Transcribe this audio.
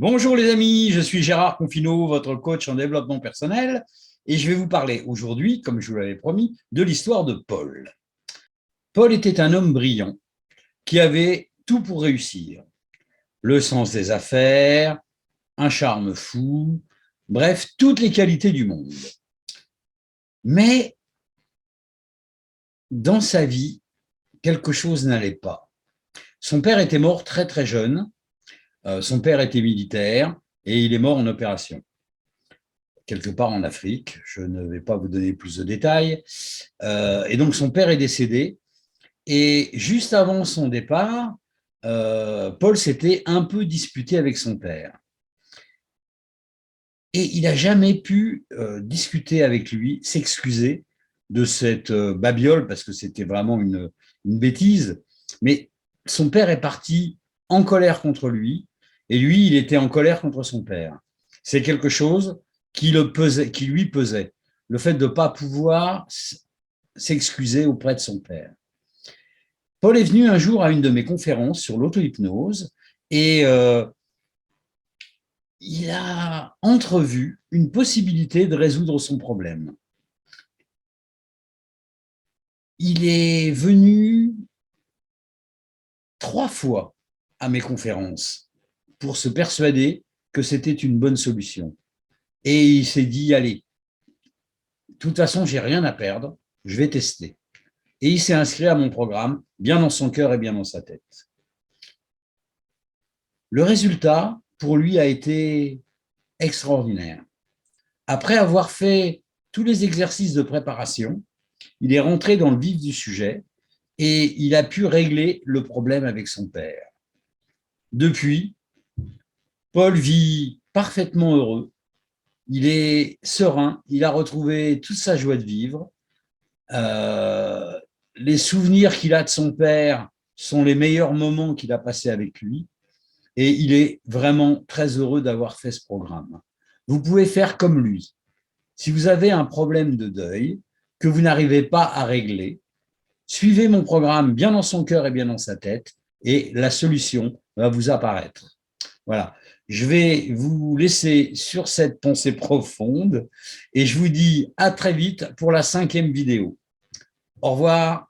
Bonjour les amis, je suis Gérard Confineau, votre coach en développement personnel, et je vais vous parler aujourd'hui, comme je vous l'avais promis, de l'histoire de Paul. Paul était un homme brillant qui avait tout pour réussir. Le sens des affaires, un charme fou, bref, toutes les qualités du monde. Mais dans sa vie, quelque chose n'allait pas. Son père était mort très très jeune, son père était militaire et il est mort en opération quelque part en Afrique. Je ne vais pas vous donner plus de détails. Et donc, son père est décédé. Et juste avant son départ, Paul s'était un peu disputé avec son père. Et il n'a jamais pu discuter avec lui, s'excuser de cette babiole, parce que c'était vraiment une bêtise. Mais son père est parti en colère contre lui, et lui, il était en colère contre son père. C'est quelque chose qui lui pesait, le fait de ne pas pouvoir s'excuser auprès de son père. Paul est venu un jour à une de mes conférences sur l'auto-hypnose et il a entrevu une possibilité de résoudre son problème. Il est venu 3 fois à mes conférences pour se persuader que c'était une bonne solution. Et il s'est dit, allez, de toute façon, j'ai rien à perdre, je vais tester. Et il s'est inscrit à mon programme, bien dans son cœur et bien dans sa tête. Le résultat, pour lui, a été extraordinaire. Après avoir fait tous les exercices de préparation, il est rentré dans le vif du sujet et il a pu régler le problème avec son père. Depuis, Paul vit parfaitement heureux, il est serein, il a retrouvé toute sa joie de vivre. Les souvenirs qu'il a de son père sont les meilleurs moments qu'il a passés avec lui et il est vraiment très heureux d'avoir fait ce programme. Vous pouvez faire comme lui. Si vous avez un problème de deuil que vous n'arrivez pas à régler, suivez mon programme bien dans son cœur et bien dans sa tête et la solution va vous apparaître. Voilà. Je vais vous laisser sur cette pensée profonde et je vous dis à très vite pour la 5e vidéo. Au revoir.